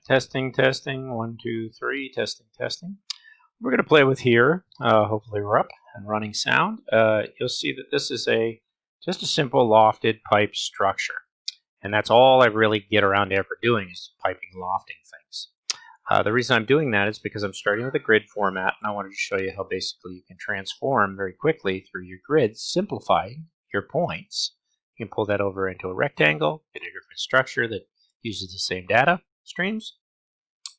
Testing, testing, 1, 2, 3, testing, testing. We're going to play with here. Hopefully we're up and running sound. You'll see that this is just a simple lofted pipe structure. And that's all I really get around to ever doing is piping lofting things. The reason I'm doing that is because I'm starting with a grid format, and I wanted to show you how basically you can transform very quickly through your grids, simplifying your points. You can pull that over into a rectangle, get a different structure that uses the same data streams,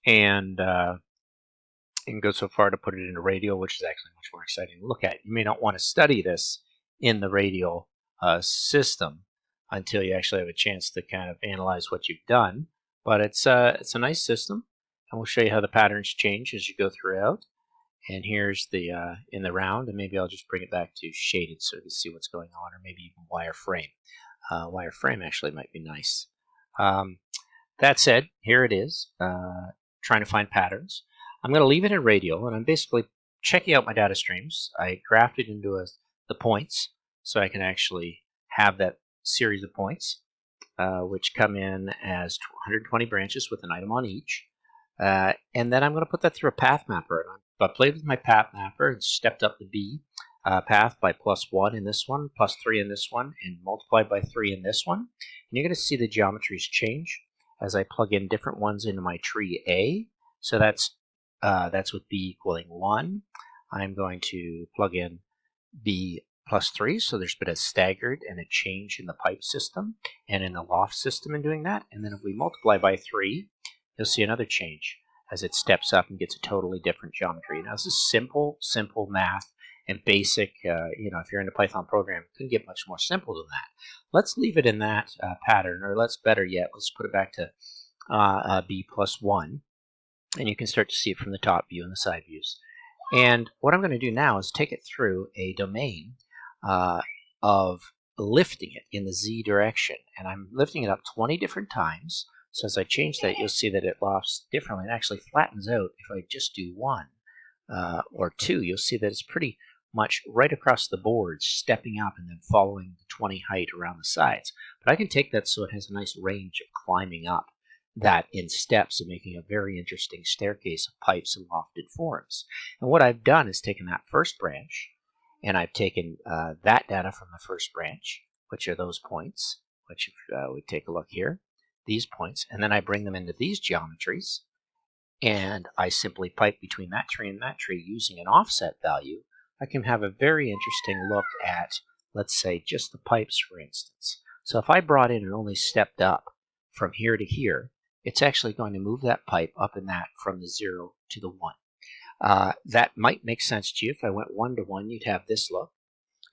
and you can go so far to put it into radial, which is actually much more exciting to look at. You may not want to study this in the radial system until you actually have a chance to kind of analyze what you've done, but it's a nice system, and we'll show you how the patterns change as you go throughout. And here's the in the round, and maybe I'll just bring it back to shaded so you can see what's going on, or maybe even wireframe. Wireframe actually might be nice. That said, here it is, trying to find patterns. I'm going to leave it in radial, and I'm basically checking out my data streams. I graphed it into the points, so I can actually have that series of points, which come in as 120 branches with an item on each. And then I'm going to put that through a Pathmapper. And I played with my Pathmapper and stepped up the B path by +1 in this one, +3 in this one, and multiplied by 3 in this one. And you're going to see the geometries change as I plug in different ones into my tree A. So that's with B equaling 1. I'm going to plug in B +3, so there's been a staggered and a change in the pipe system and in the loft system in doing that. And then if we multiply by 3, you'll see another change as it steps up and gets a totally different geometry. Now this is simple math and basic, if you're in a Python program, it couldn't get much more simple than that. Let's leave it in that pattern, or let's better yet, let's put it back to B +1, and you can start to see it from the top view and the side views. And what I'm going to do now is take it through a domain of lifting it in the Z direction, and I'm lifting it up 20 different times. So as I change that, you'll see that it lofts differently and actually flattens out. If I just do 1 or 2, you'll see that it's pretty much right across the board, stepping up and then following the 20 height around the sides. But I can take that so it has a nice range of climbing up that in steps and making a very interesting staircase of pipes and lofted forms. And what I've done is taken that first branch, and I've taken that data from the first branch, which are those points, which if we take a look here, these points, and then I bring them into these geometries, and I simply pipe between that tree and that tree using an offset value. I can have a very interesting look at, let's say, just the pipes, for instance. So if I brought in and only stepped up from here to here, it's actually going to move that pipe up in that from the 0 to the 1. That might make sense to you. If I went 1 to 1, you'd have this look.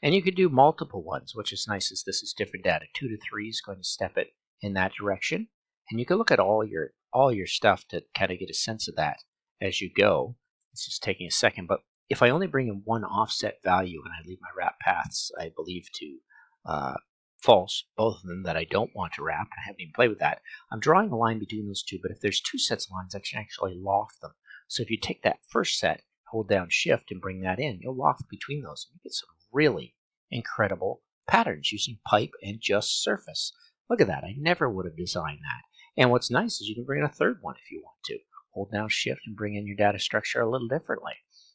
And you could do multiple ones, which is nice as this is different data. 2 to 3 is going to step it in that direction. And you can look at all your stuff to kind of get a sense of that as you go. It's just taking a second. But if I only bring in one offset value and I leave my wrap paths, I believe, to false, both of them that I don't want to wrap, I haven't even played with that, I'm drawing a line between those two. But if there's two sets of lines, I can actually loft them. So if you take that first set, hold down Shift, and bring that in, you'll loft between those. And you get some really incredible patterns using pipe and just surface. Look at that. I never would have designed that. And what's nice is you can bring in a third one if you want to. Hold down Shift and bring in your data structure a little differently.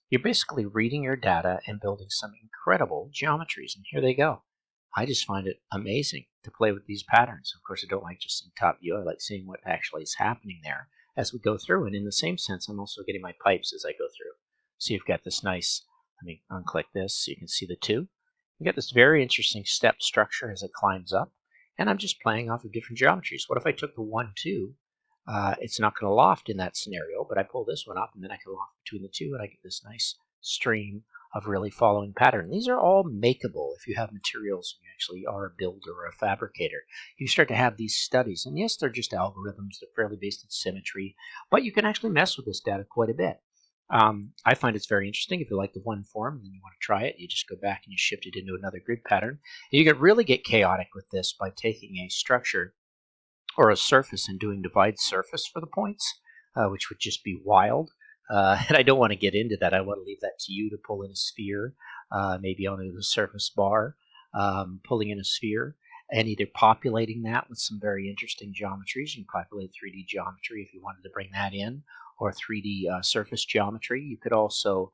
You're basically reading your data and building some incredible geometries, and here they go. I just find it amazing to play with these patterns. Of course, I don't like just seeing top view. I like seeing what actually is happening there as we go through. And in the same sense, I'm also getting my pipes as I go through. So you've got this nice, let me unclick this so you can see the two. You've got this very interesting step structure as it climbs up. And I'm just playing off of different geometries. What if I took the 1, 2? It's not going to loft in that scenario, but I pull this one up, and then I can loft between the two, and I get this nice stream of really following pattern. These are all makeable if you have materials and you actually are a builder or a fabricator. You start to have these studies, and yes, they're just algorithms. They're fairly based in symmetry, but you can actually mess with this data quite a bit. I find it's very interesting. If you like the one form and then you want to try it, you just go back and you shift it into another grid pattern. And you can really get chaotic with this by taking a structure or a surface and doing divide surface for the points, which would just be wild. And I don't want to get into that. I want to leave that to you to pull in a sphere, maybe onto the surface bar, pulling in a sphere. and either populating that with some very interesting geometries. You can populate 3D geometry if you wanted to bring that in, or 3D surface geometry. You could also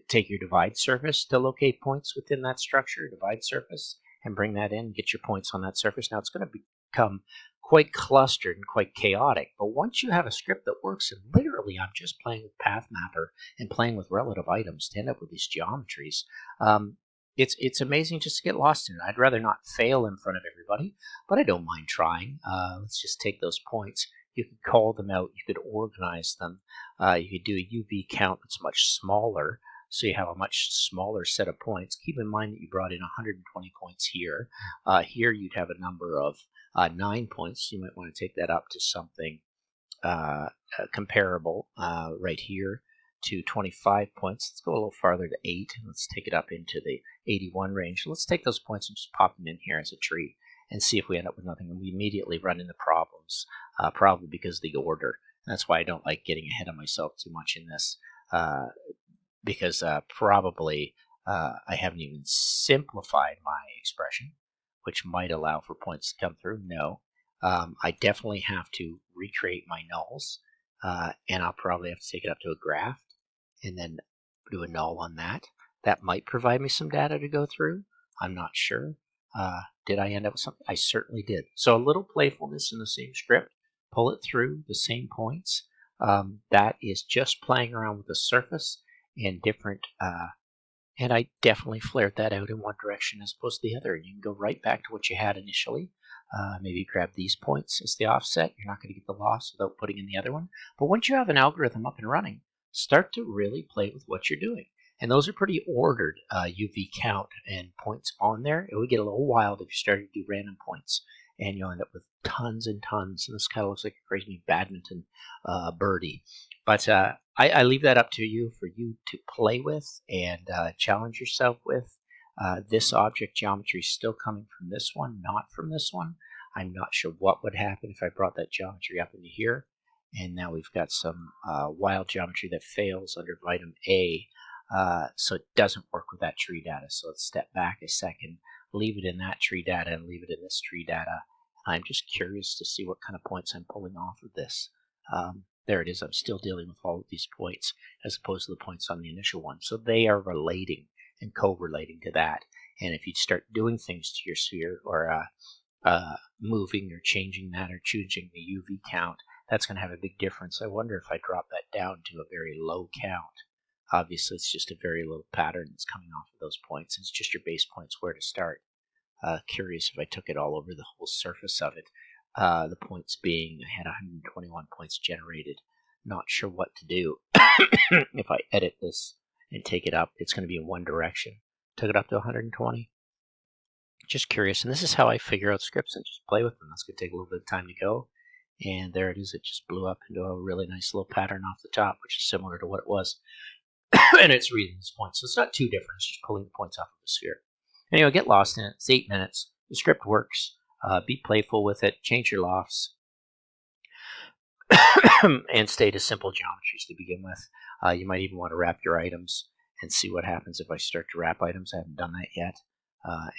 take your divide surface to locate points within that structure, divide surface, and bring that in, get your points on that surface. Now it's going to become quite clustered and quite chaotic, but once you have a script that works, and literally I'm just playing with Pathmapper and playing with relative items to end up with these geometries, it's amazing just to get lost in it. I'd rather not fail in front of everybody, but I don't mind trying. Let's just take those points. You could call them out. You could organize them. You could do a UV count that's much smaller, so you have a much smaller set of points. Keep in mind that you brought in 120 points here. Here you'd have a number of 9 points. You might want to take that up to something comparable right here to 25 points. Let's go a little farther to 8, and let's take it up into the 81 range. Let's take those points and just pop them in here as a tree and see if we end up with nothing. And we immediately run into problems, probably because of the order. And that's why I don't like getting ahead of myself too much in this, because probably I haven't even simplified my expression, which might allow for points to come through. No, I definitely have to recreate my nulls, and I'll probably have to take it up to a graph and then do a null on that. That might provide me some data to go through. I'm not sure. Did I end up with something? I certainly did. So a little playfulness in the same script. Pull it through the same points. That is just playing around with the surface and different, and I definitely flared that out in one direction as opposed to the other. You can go right back to what you had initially. Maybe grab these points as the offset. You're not going to get the loss without putting in the other one. But once you have an algorithm up and running, start to really play with what you're doing. And those are pretty ordered UV count and points on there. It would get a little wild if you started to do random points, and you'll end up with tons and tons. And this kind of looks like a crazy badminton birdie. But I leave that up to you for you to play with and challenge yourself with. This object geometry is still coming from this one, not from this one. I'm not sure what would happen if I brought that geometry up into here. And now we've got some wild geometry that fails under item A. So it doesn't work with that tree data. So let's step back a second, leave it in that tree data and leave it in this tree data. I'm just curious to see what kind of points I'm pulling off of this. There it is. I'm still dealing with all of these points as opposed to the points on the initial one. So they are relating and co-relating to that. And if you start doing things to your sphere or moving or changing that or changing the UV count, that's going to have a big difference. I wonder if I drop that down to a very low count. Obviously, it's just a very low pattern that's coming off of those points. It's just your base points where to start. Curious if I took it all over the whole surface of it. The points being, I had 121 points generated. Not sure what to do. If I edit this and take it up, it's going to be in one direction. Took it up to 120. Just curious, and this is how I figure out scripts and just play with them. That's going to take a little bit of time to go. And there it is. It just blew up into a really nice little pattern off the top, which is similar to what it was. And it's reading these points. So it's not too different. It's just pulling the points off of the sphere. Anyway, get lost in it. It's 8 minutes. The script works. Be playful with it. Change your lofts. And stay to simple geometries to begin with. You might even want to wrap your items and see what happens if I start to wrap items. I haven't done that yet.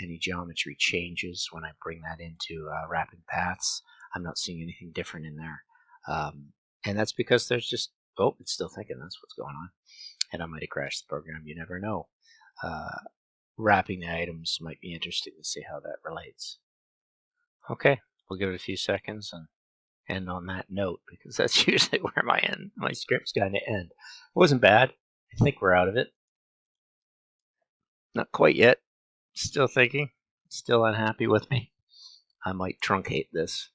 Any geometry changes when I bring that into wrapping paths. I'm not seeing anything different in there. And that's because there's just, oh, it's still thinking. That's what's going on. And I might have crashed the program. You never know. Wrapping the items might be interesting to see how that relates. Okay, we'll give it a few seconds and end on that note, because that's usually where my script's going to end. It wasn't bad. I think we're out of it. Not quite yet. Still thinking. Still unhappy with me. I might truncate this.